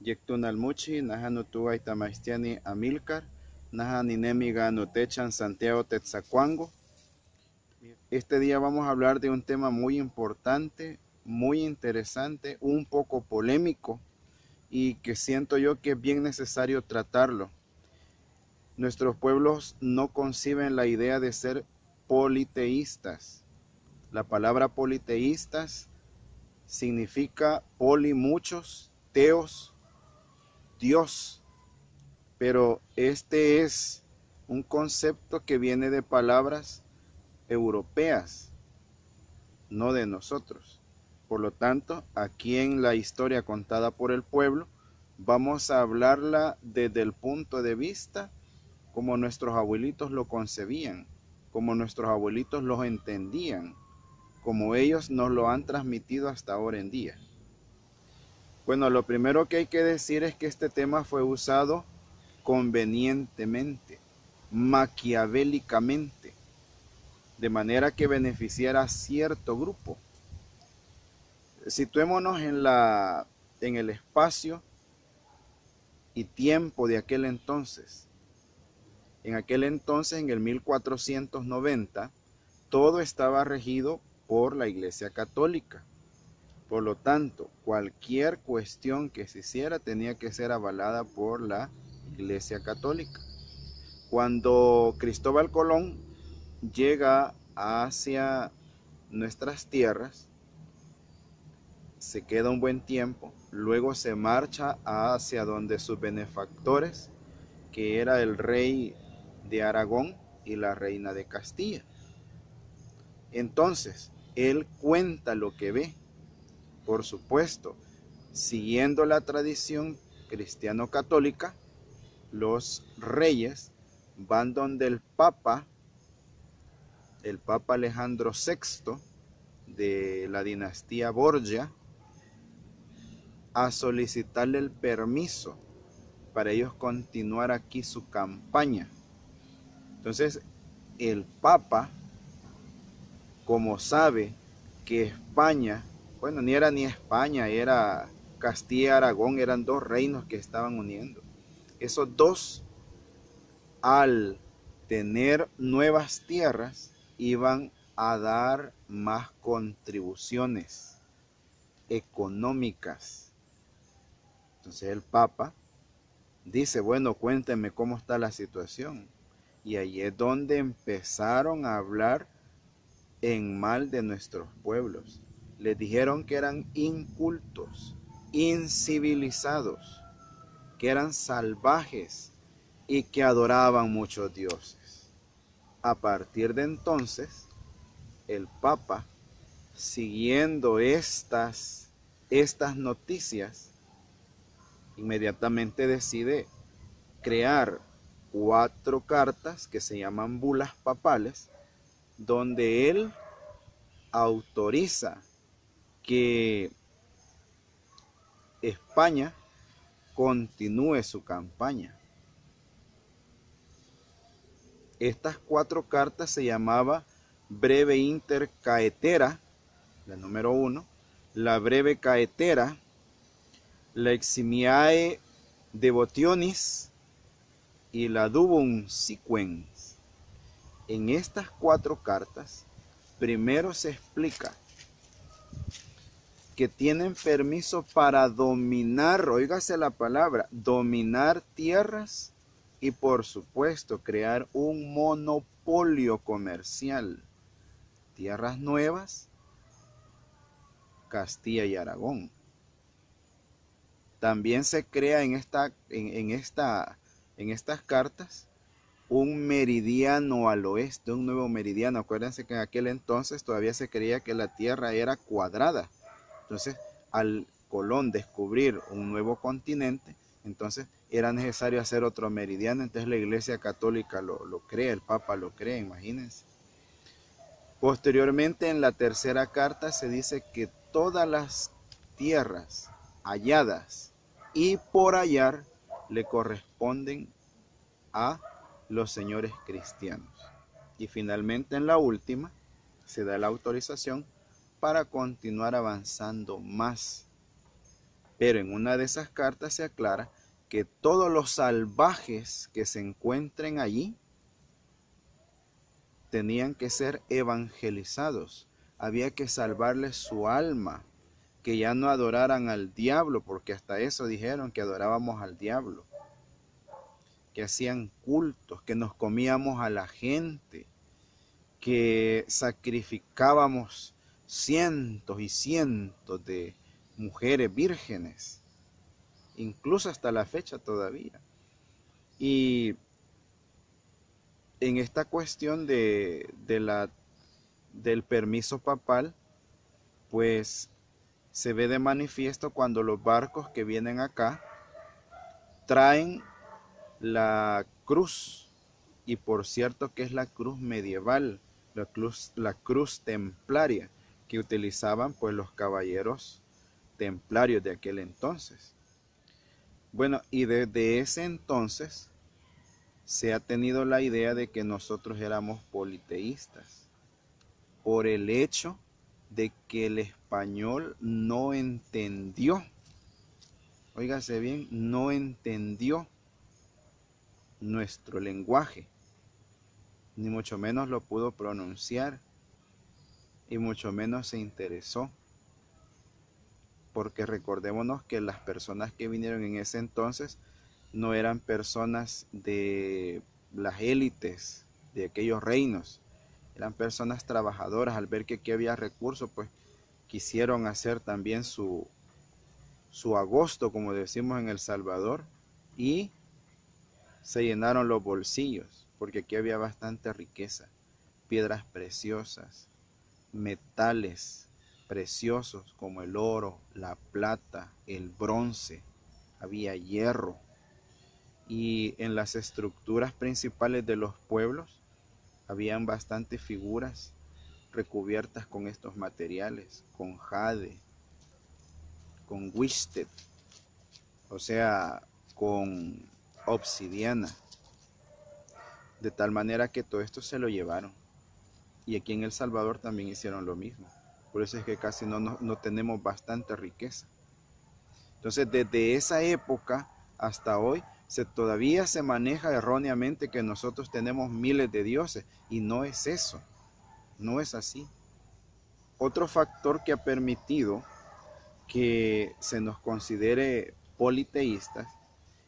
Yectunalmuchi, Najanutuay Tamaistiani Amilcar, Najaninemiga Nutechan Santiago Tetzacuango. Este día vamos a hablar de un tema muy importante, muy interesante, un poco polémico y que siento yo que es bien necesario tratarlo. Nuestros pueblos no conciben la idea de ser politeístas. La palabra politeístas significa poli muchos, teos, Dios. Pero este es un concepto que viene de palabras europeas, no de nosotros. Por lo tanto, aquí en la historia contada por el pueblo, vamos a hablarla desde el punto de vista como nuestros abuelitos lo concebían, como nuestros abuelitos lo entendían, como ellos nos lo han transmitido hasta ahora en día. Bueno, lo primero que hay que decir es que este tema fue usado convenientemente, maquiavélicamente, de manera que beneficiara a cierto grupo. Situémonos en el espacio y tiempo de aquel entonces. En aquel entonces, en el 1490, todo estaba regido por la Iglesia Católica. Por lo tanto, cualquier cuestión que se hiciera tenía que ser avalada por la Iglesia Católica. Cuando Cristóbal Colón llega hacia nuestras tierras, se queda un buen tiempo, luego se marcha hacia donde sus benefactores, que era el rey de Aragón y la reina de Castilla. Entonces, él cuenta lo que ve, por supuesto, siguiendo la tradición cristiano-católica. Los reyes van donde el Papa Alejandro VI de la dinastía Borgia, a solicitarle el permiso para ellos continuar aquí su campaña. Entonces, el Papa, como sabe que España, bueno, ni era ni España, era Castilla y Aragón, eran dos reinos que estaban uniendo. Esos dos, al tener nuevas tierras, iban a dar más contribuciones económicas. Entonces el Papa dice, bueno, cuéntenme cómo está la situación. Y ahí es donde empezaron a hablar en mal de nuestros pueblos. Les dijeron que eran incultos, incivilizados, que eran salvajes y que adoraban muchos dioses. A partir de entonces, el Papa, siguiendo estas noticias, inmediatamente decide crear 4 cartas que se llaman bulas papales, donde él autoriza que España continúe su campaña. Estas 4 cartas se llamaba Breve Inter Caetera, la número 1, la Breve Caetera, la Eximiae Devotionis y la Dubum Sequens. En estas 4 cartas, primero se explica que tienen permiso para dominar, óigase la palabra, dominar tierras y por supuesto crear un monopolio comercial. Tierras nuevas, Castilla y Aragón. También se crea en estas cartas un meridiano al oeste, un nuevo meridiano. Acuérdense que en aquel entonces todavía se creía que la Tierra era cuadrada. Entonces, al Colón descubrir un nuevo continente, entonces era necesario hacer otro meridiano. Entonces la Iglesia Católica lo crea, el Papa lo crea, imagínense. Posteriormente, en la tercera carta se dice que todas las tierras halladas y por hallar le corresponden a los señores cristianos. Y finalmente, en la última, se da la autorización para continuar avanzando más Pero en una de esas cartas se aclara que todos los salvajes que se encuentren allí tenían que ser evangelizados. Había que salvarles su alma, que ya no adoraran al diablo, porque hasta eso dijeron que adorábamos al diablo, que hacían cultos, que nos comíamos a la gente, que sacrificábamos cientos y cientos de mujeres vírgenes, incluso hasta la fecha todavía. Y en esta cuestión del permiso papal, pues se ve de manifiesto cuando los barcos que vienen acá traen la cruz, y por cierto que es la cruz medieval, la cruz templaria que utilizaban pues los caballeros templarios de aquel entonces. Bueno, y desde ese entonces se ha tenido la idea de que nosotros éramos politeístas, por el hecho de que el español no entendió, óigase bien, no entendió nuestro lenguaje, ni mucho menos lo pudo pronunciar, y mucho menos se interesó, porque recordémonos que las personas que vinieron en ese entonces no eran personas de las élites de aquellos reinos, eran personas trabajadoras. Al ver que aquí había recursos, pues quisieron hacer también su agosto, como decimos en El Salvador, y se llenaron los bolsillos, porque aquí había bastante riqueza, piedras preciosas, metales preciosos como el oro, la plata, el bronce, había hierro. Y en las estructuras principales de los pueblos habían bastantes figuras recubiertas con estos materiales, con jade, con wisted, o sea, con obsidiana, de tal manera que todo esto se lo llevaron. Y aquí en El Salvador también hicieron lo mismo. Por eso es que casi no tenemos bastante riqueza. Entonces, desde esa época hasta hoy, todavía se maneja erróneamente que nosotros tenemos miles de dioses, y no es eso, no es así. Otro factor que ha permitido que se nos considere politeístas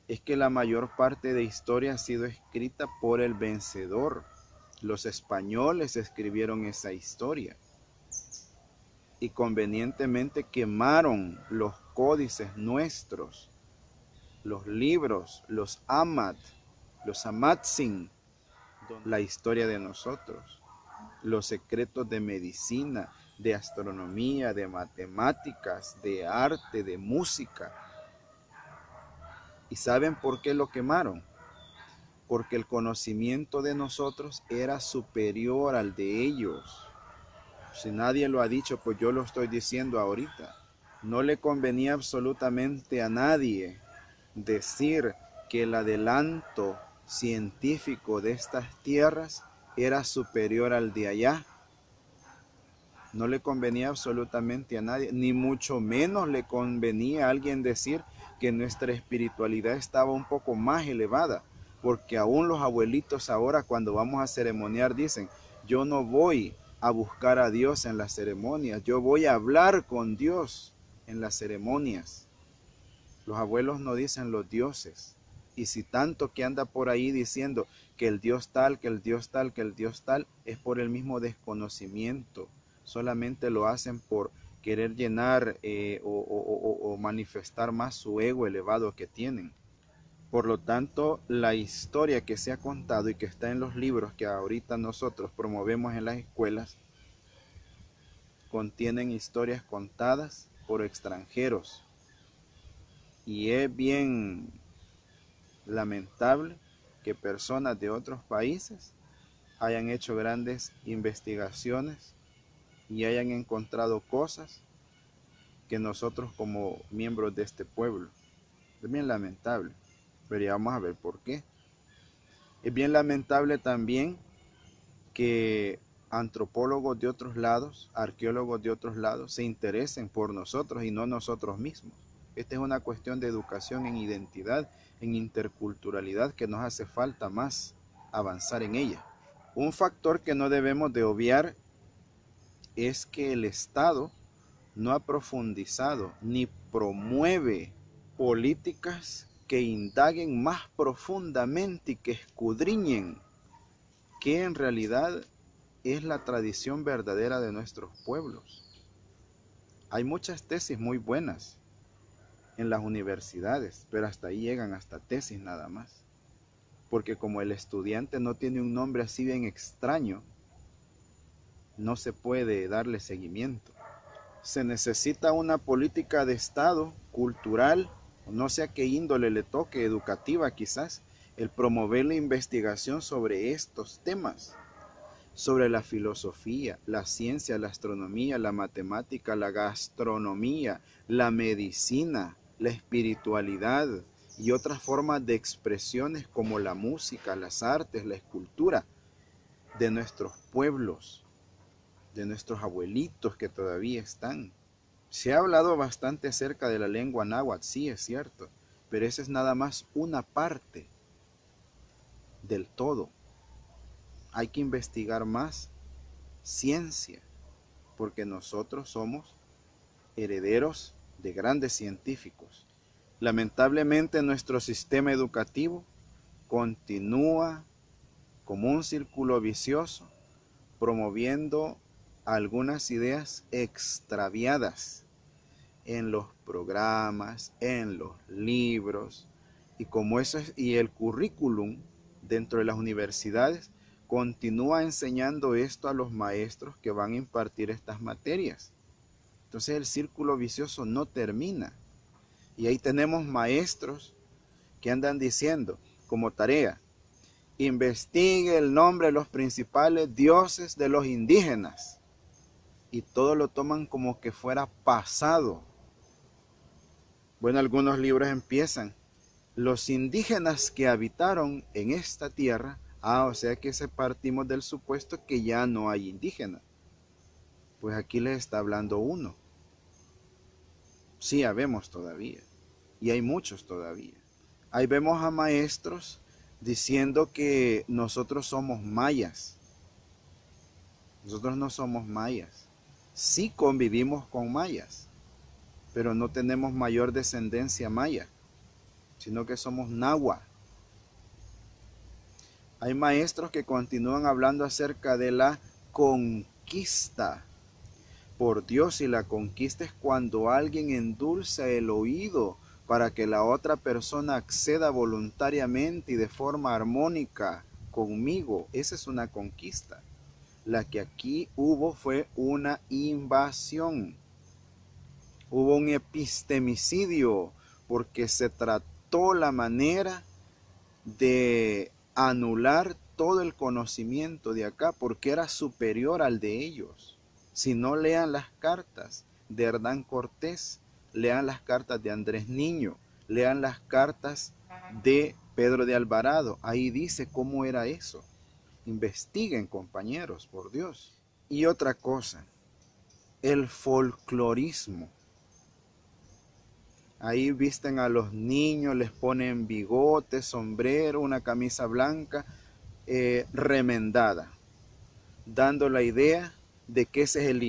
es que la mayor parte de historia ha sido escrita por el vencedor. Los españoles escribieron esa historia y convenientemente quemaron los códices nuestros, los libros, los amatzin, la historia de nosotros, los secretos de medicina, de astronomía, de matemáticas, de arte, de música. ¿Y saben por qué lo quemaron? Porque el conocimiento de nosotros era superior al de ellos. Si nadie lo ha dicho, pues yo lo estoy diciendo ahorita. No le convenía absolutamente a nadie decir que el adelanto científico de estas tierras era superior al de allá. No le convenía absolutamente a nadie, ni mucho menos le convenía a alguien decir que nuestra espiritualidad estaba un poco más elevada, porque aún los abuelitos ahora cuando vamos a ceremoniar dicen: yo no voy a buscar a Dios en las ceremonias, yo voy a hablar con Dios en las ceremonias. Los abuelos no dicen los dioses. Y si tanto que anda por ahí diciendo que el Dios tal, que el Dios tal, que el Dios tal, es por el mismo desconocimiento. Solamente lo hacen por querer llenar o manifestar más su ego elevado que tienen. Por lo tanto, la historia que se ha contado y que está en los libros que ahorita nosotros promovemos en las escuelas, contienen historias contadas por extranjeros. Y es bien lamentable que personas de otros países hayan hecho grandes investigaciones y hayan encontrado cosas que nosotros como miembros de este pueblo. Es bien lamentable, pero ya vamos a ver por qué. Es bien lamentable también que antropólogos de otros lados, arqueólogos de otros lados, se interesen por nosotros y no nosotros mismos. Esta es una cuestión de educación en identidad, en interculturalidad, que nos hace falta más avanzar en ella. Un factor que no debemos de obviar es que el Estado no ha profundizado ni promueve políticas que indaguen más profundamente y que escudriñen qué en realidad es la tradición verdadera de nuestros pueblos. Hay muchas tesis muy buenas en las universidades, pero hasta ahí llegan, hasta tesis nada más. Porque como el estudiante no tiene un nombre así bien extraño, no se puede darle seguimiento. Se necesita una política de Estado, cultural, no sé a qué índole le toque, educativa quizás, el promover la investigación sobre estos temas, sobre la filosofía, la ciencia, la astronomía, la matemática, la gastronomía, la medicina, la espiritualidad y otras formas de expresiones como la música, las artes, la escultura de nuestros pueblos, de nuestros abuelitos que todavía están. Se ha hablado bastante acerca de la lengua náhuatl, sí es cierto, pero esa es nada más una parte del todo. Hay que investigar más ciencia, porque nosotros somos herederos de grandes científicos. Lamentablemente nuestro sistema educativo continúa como un círculo vicioso, promoviendo algunas ideas extraviadas en los programas, en los libros, y como eso es, y el currículum dentro de las universidades continúa enseñando esto a los maestros que van a impartir estas materias. Entonces el círculo vicioso no termina. Y ahí tenemos maestros que andan diciendo como tarea: investigue el nombre de los principales dioses de los indígenas. Y todo lo toman como que fuera pasado. Bueno, algunos libros empiezan: los indígenas que habitaron en esta tierra. O sea que partimos del supuesto que ya no hay indígenas. Pues aquí les está hablando uno. Sí, habemos todavía. Y hay muchos todavía. Ahí vemos a maestros diciendo que nosotros somos mayas. Nosotros no somos mayas. Sí convivimos con mayas, pero no tenemos mayor descendencia maya, sino que somos nahua. Hay maestros que continúan hablando acerca de la conquista. Por Dios, y la conquista es cuando alguien endulza el oído para que la otra persona acceda voluntariamente y de forma armónica conmigo. Esa es una conquista. La que aquí hubo fue una invasión. Hubo un epistemicidio porque se trató la manera de anular todo el conocimiento de acá porque era superior al de ellos. Si no, lean las cartas de Hernán Cortés, lean las cartas de Andrés Niño, lean las cartas de Pedro de Alvarado. Ahí dice cómo era eso. Investiguen, compañeros, por Dios. Y otra cosa, el folclorismo. Ahí visten a los niños, les ponen bigote, sombrero, una camisa blanca remendada, dando la idea de que ese es el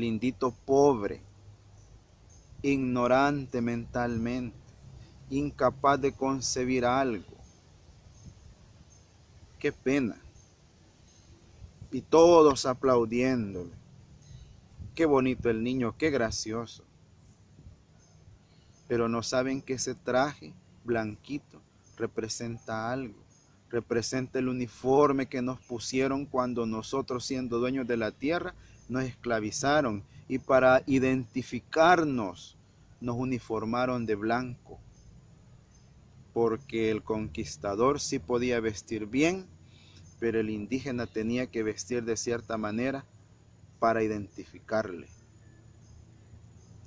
indito pobre, ignorante mentalmente, incapaz de concebir algo. Qué pena. Y todos aplaudiéndole. Qué bonito el niño, qué gracioso. Pero no saben que ese traje blanquito representa algo. Representa el uniforme que nos pusieron cuando nosotros, siendo dueños de la tierra, nos esclavizaron. Y para identificarnos, nos uniformaron de blanco. Porque el conquistador sí podía vestir bien, pero el indígena tenía que vestir de cierta manera para identificarle.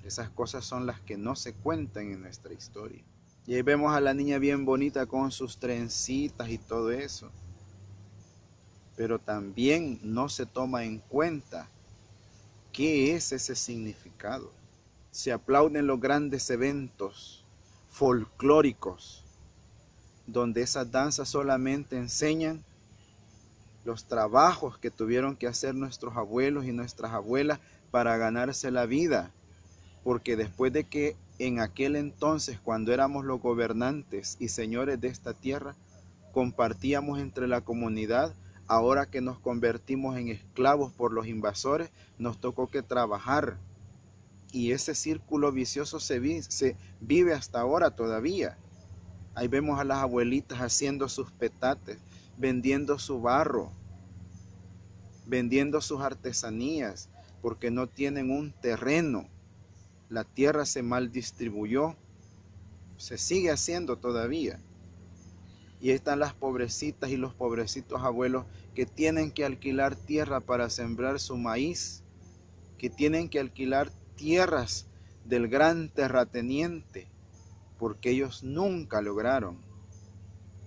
Esas cosas son las que no se cuentan en nuestra historia. Y ahí vemos a la niña bien bonita con sus trencitas y todo eso. Pero también no se toma en cuenta qué es ese significado. se aplauden los grandes eventos folclóricos, donde esas danzas solamente enseñan los trabajos que tuvieron que hacer nuestros abuelos y nuestras abuelas para ganarse la vida. Porque después de que en aquel entonces, cuando éramos los gobernantes y señores de esta tierra, compartíamos entre la comunidad, ahora que nos convertimos en esclavos por los invasores, nos tocó que trabajar. Y ese círculo vicioso se vive hasta ahora todavía. Ahí vemos a las abuelitas haciendo sus petates, vendiendo su barro, vendiendo sus artesanías, porque no tienen un terreno. La tierra se mal distribuyó, se sigue haciendo todavía. Y están las pobrecitas y los pobrecitos abuelos que tienen que alquilar tierra para sembrar su maíz, que tienen que alquilar tierras del gran terrateniente, porque ellos nunca lograron,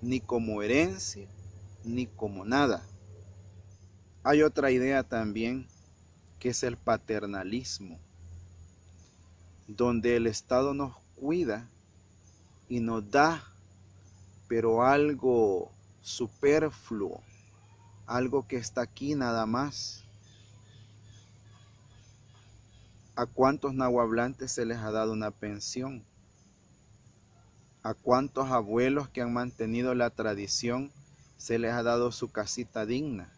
ni como herencia, ni como nada. Hay otra idea también, que es el paternalismo, donde el Estado nos cuida y nos da, pero algo superfluo, algo que está aquí nada más. ¿A cuántos nahuablantes se les ha dado una pensión? ¿A cuántos abuelos que han mantenido la tradición se les ha dado su casita digna?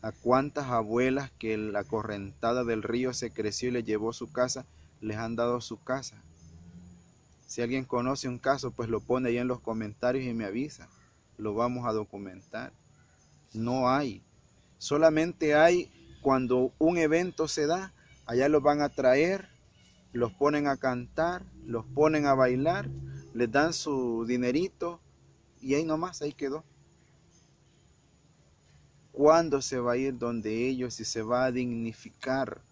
¿A cuántas abuelas que la correntada del río se creció y les llevó su casa, les han dado su casa? Si alguien conoce un caso, pues lo pone ahí en los comentarios y me avisa. Lo vamos a documentar. No hay. Solamente hay cuando un evento se da, allá los van a traer, los ponen a cantar, los ponen a bailar, les dan su dinerito y ahí nomás, ahí quedó. ¿Cuándo se va a ir donde ellos y se va a dignificar?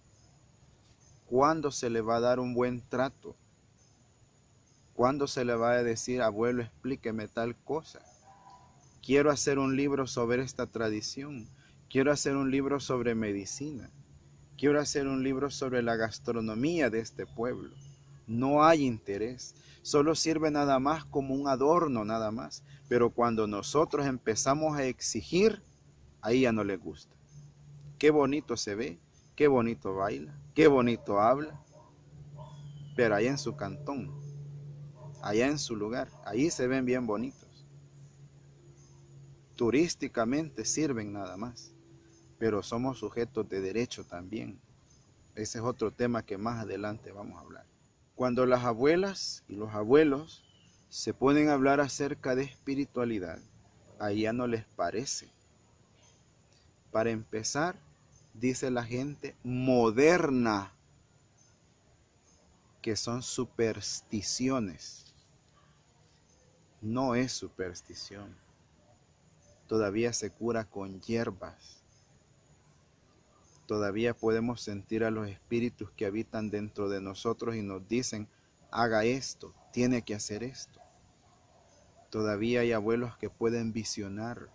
¿Cuándo se le va a dar un buen trato? ¿Cuándo se le va a decir, abuelo, explíqueme tal cosa? Quiero hacer un libro sobre esta tradición. Quiero hacer un libro sobre medicina. Quiero hacer un libro sobre la gastronomía de este pueblo. No hay interés. Solo sirve nada más como un adorno, nada más. Pero cuando nosotros empezamos a exigir, ahí ya no les gusta. Qué bonito se ve, qué bonito baila, qué bonito habla. Pero allá en su cantón, allá en su lugar, ahí se ven bien bonitos. Turísticamente sirven nada más, pero somos sujetos de derecho también. Ese es otro tema que más adelante vamos a hablar. Cuando las abuelas y los abuelos se ponen a hablar acerca de espiritualidad, ahí ya no les parece. Para empezar, dice la gente moderna, que son supersticiones. No es superstición. Todavía se cura con hierbas. Todavía podemos sentir a los espíritus que habitan dentro de nosotros y nos dicen, haga esto, tiene que hacer esto. Todavía hay abuelos que pueden visionar.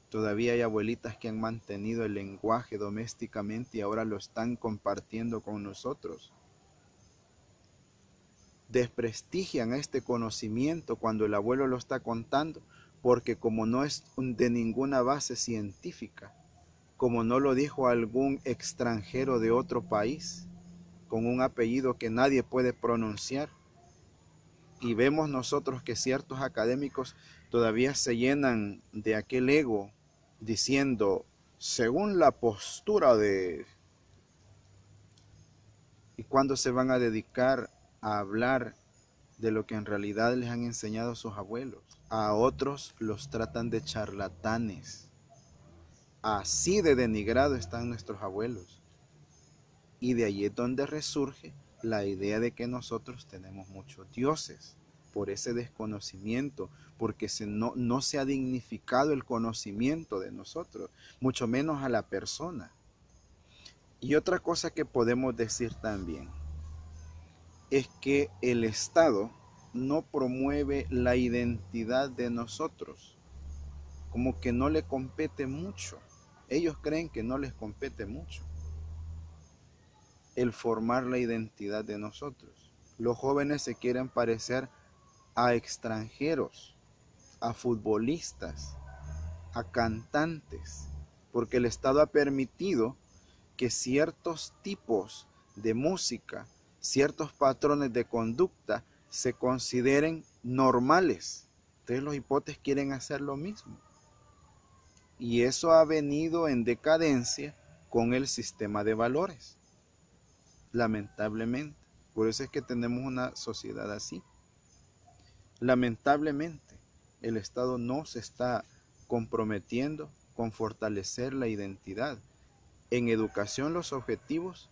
Todavía hay abuelitas que han mantenido el lenguaje domésticamente y ahora lo están compartiendo con nosotros. Desprestigian este conocimiento cuando el abuelo lo está contando, porque como no es de ninguna base científica, como no lo dijo algún extranjero de otro país, con un apellido que nadie puede pronunciar, y vemos nosotros que ciertos académicos todavía se llenan de aquel ego, diciendo, según la postura de... ¿Y cuándo se van a dedicar a hablar de lo que en realidad les han enseñado sus abuelos? A otros los tratan de charlatanes. Así de denigrado están nuestros abuelos. Y de allí es donde resurge la idea de que nosotros tenemos muchos dioses, por ese desconocimiento, porque no se ha dignificado el conocimiento de nosotros, mucho menos a la persona. Y otra cosa que podemos decir también es que el Estado no promueve la identidad de nosotros, como que no le compete mucho. Ellos creen que no les compete mucho. el formar la identidad de nosotros. Los jóvenes se quieren parecer a extranjeros, a futbolistas, a cantantes, porque el Estado ha permitido que ciertos tipos de música, ciertos patrones de conducta se consideren normales. Entonces los hipotes quieren hacer lo mismo. Y eso ha venido en decadencia con el sistema de valores, lamentablemente. Por eso es que tenemos una sociedad así. Lamentablemente, el Estado no se está comprometiendo con fortalecer la identidad. En educación los objetivos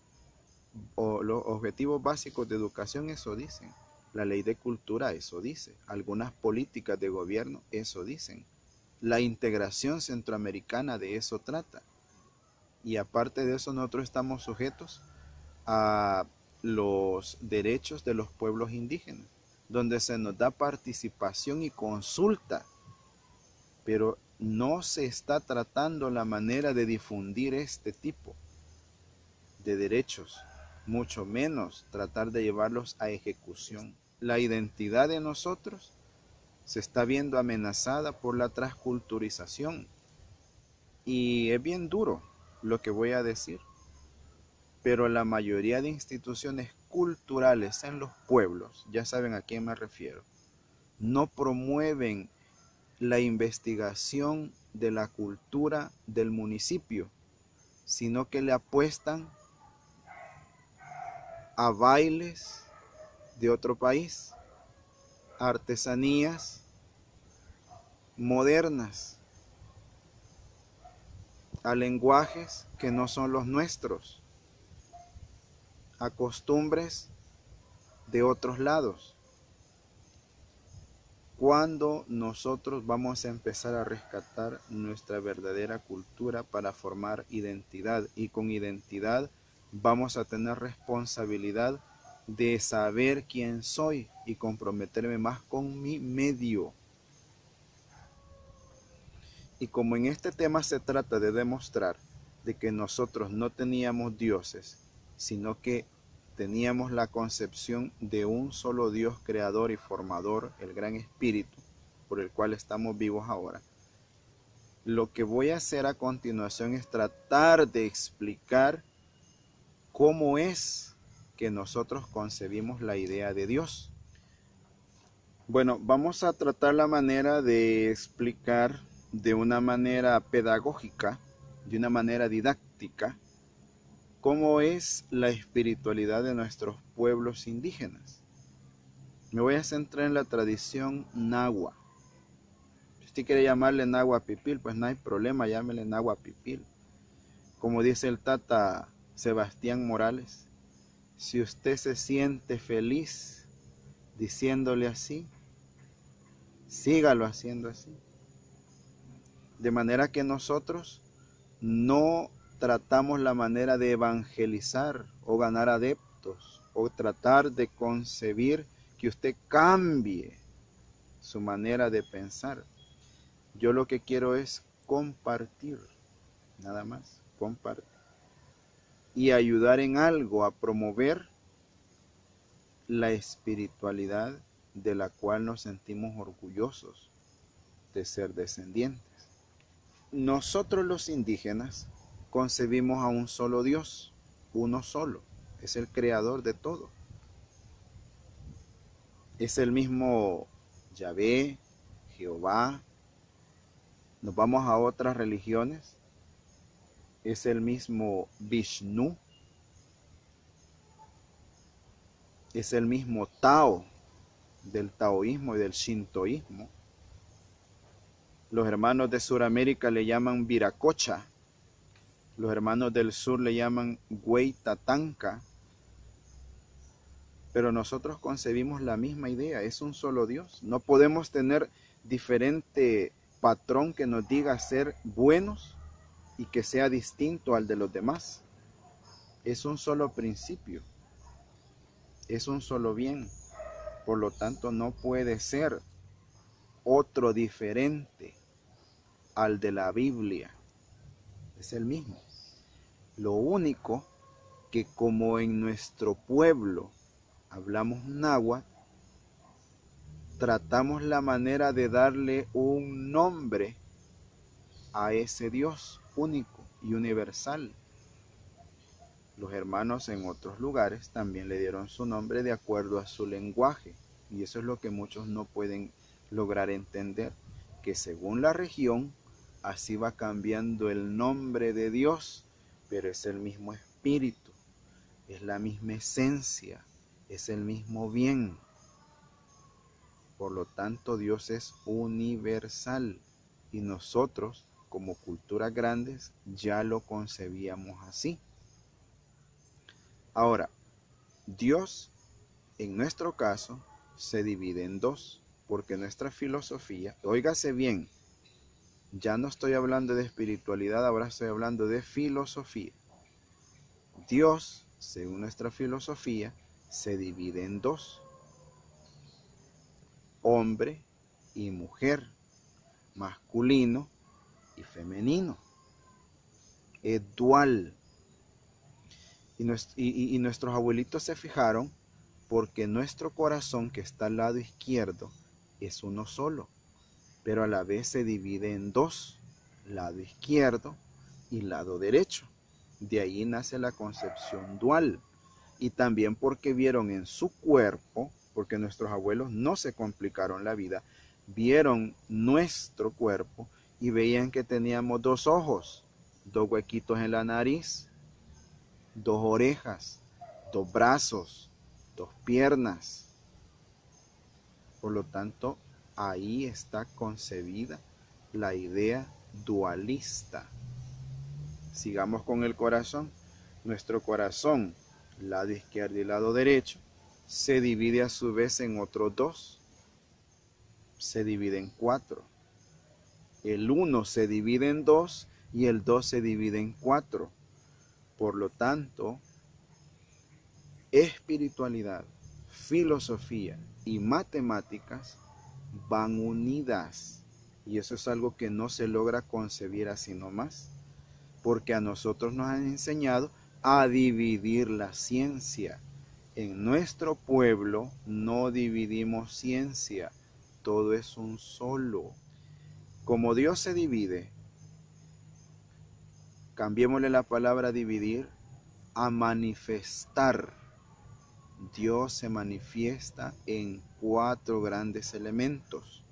básicos de educación eso dicen. La ley de cultura eso dice. Algunas políticas de gobierno eso dicen. La integración centroamericana de eso trata. Y aparte de eso nosotros estamos sujetos a los derechos de los pueblos indígenas, donde se nos da participación y consulta, pero no se está tratando la manera de difundir este tipo de derechos, mucho menos tratar de llevarlos a ejecución. La identidad de nosotros se está viendo amenazada por la transculturización, y es bien duro lo que voy a decir, pero la mayoría de instituciones culturales en los pueblos, ya saben a quién me refiero, no promueven la investigación de la cultura del municipio, sino que le apuestan a bailes de otro país, artesanías modernas, a lenguajes que no son los nuestros, a costumbres de otros lados. ¿Cuándo nosotros vamos a empezar a rescatar nuestra verdadera cultura para formar identidad? Y con identidad vamos a tener responsabilidad de saber quién soy y comprometerme más con mi medio. Y como en este tema se trata de demostrar de que nosotros no teníamos dioses, sino que teníamos la concepción de un solo Dios creador y formador, el Gran Espíritu, por el cual estamos vivos ahora. Lo que voy a hacer a continuación es tratar de explicar cómo es que nosotros concebimos la idea de Dios. Bueno, vamos a tratar la manera de explicar de una manera pedagógica, de una manera didáctica, cómo es la espiritualidad de nuestros pueblos indígenas. Me voy a centrar en la tradición nahua. Si usted quiere llamarle nahua pipil, pues no hay problema, llámele nahua pipil. Como dice el tata Sebastián Morales, si usted se siente feliz diciéndole así, sígalo haciendo así. De manera que nosotros no tratamos la manera de evangelizar o ganar adeptos o tratar de concebir que usted cambie su manera de pensar. Yo lo que quiero es compartir, nada más, compartir. Y ayudar en algo a promover la espiritualidad de la cual nos sentimos orgullosos de ser descendientes. Nosotros los indígenas concebimos a un solo Dios, uno solo, es el creador de todo. Es el mismo Yahvé, Jehová. Nos vamos a otras religiones, es el mismo Vishnu, es el mismo Tao del taoísmo y del shintoísmo. Los hermanos de Sudamérica le llaman Viracocha, los hermanos del sur le llaman Hueytatanca, pero nosotros concebimos la misma idea, es un solo Dios. No podemos tener diferente patrón que nos diga ser buenos y que sea distinto al de los demás. Es un solo principio, es un solo bien, por lo tanto no puede ser otro diferente al de la Biblia, es el mismo. Lo único que como en nuestro pueblo hablamos náhuatl, tratamos la manera de darle un nombre a ese Dios único y universal. Los hermanos en otros lugares también le dieron su nombre de acuerdo a su lenguaje, y eso es lo que muchos no pueden lograr entender, que según la región, así va cambiando el nombre de Dios, pero es el mismo espíritu, es la misma esencia, es el mismo bien. Por lo tanto, Dios es universal, y nosotros, como culturas grandes, ya lo concebíamos así. Ahora, Dios, en nuestro caso, se divide en dos, porque nuestra filosofía, óigase bien, ya no estoy hablando de espiritualidad, ahora estoy hablando de filosofía. Dios, según nuestra filosofía, se divide en dos, hombre y mujer, masculino y femenino. Es dual. Y nuestros abuelitos se fijaron porque nuestro corazón, que está al lado izquierdo, es uno solo, pero a la vez se divide en dos, lado izquierdo y lado derecho. De ahí nace la concepción dual. Y también porque vieron en su cuerpo, porque nuestros abuelos no se complicaron la vida, vieron nuestro cuerpo y veían que teníamos dos ojos, dos huequitos en la nariz, dos orejas, dos brazos, dos piernas. Por lo tanto, ahí está concebida la idea dualista. Sigamos con el corazón. Nuestro corazón, lado izquierdo y lado derecho, se divide a su vez en otros dos. Se divide en cuatro. El uno se divide en dos y el dos se divide en cuatro. Por lo tanto, espiritualidad, filosofía y matemáticas van unidas. Y eso es algo que no se logra concebir así nomás, porque a nosotros nos han enseñado a dividir la ciencia. En nuestro pueblo no dividimos ciencia, todo es un solo. Como Dios se divide, cambiémosle la palabra dividir a manifestar. Dios se manifiesta en cuatro grandes elementos.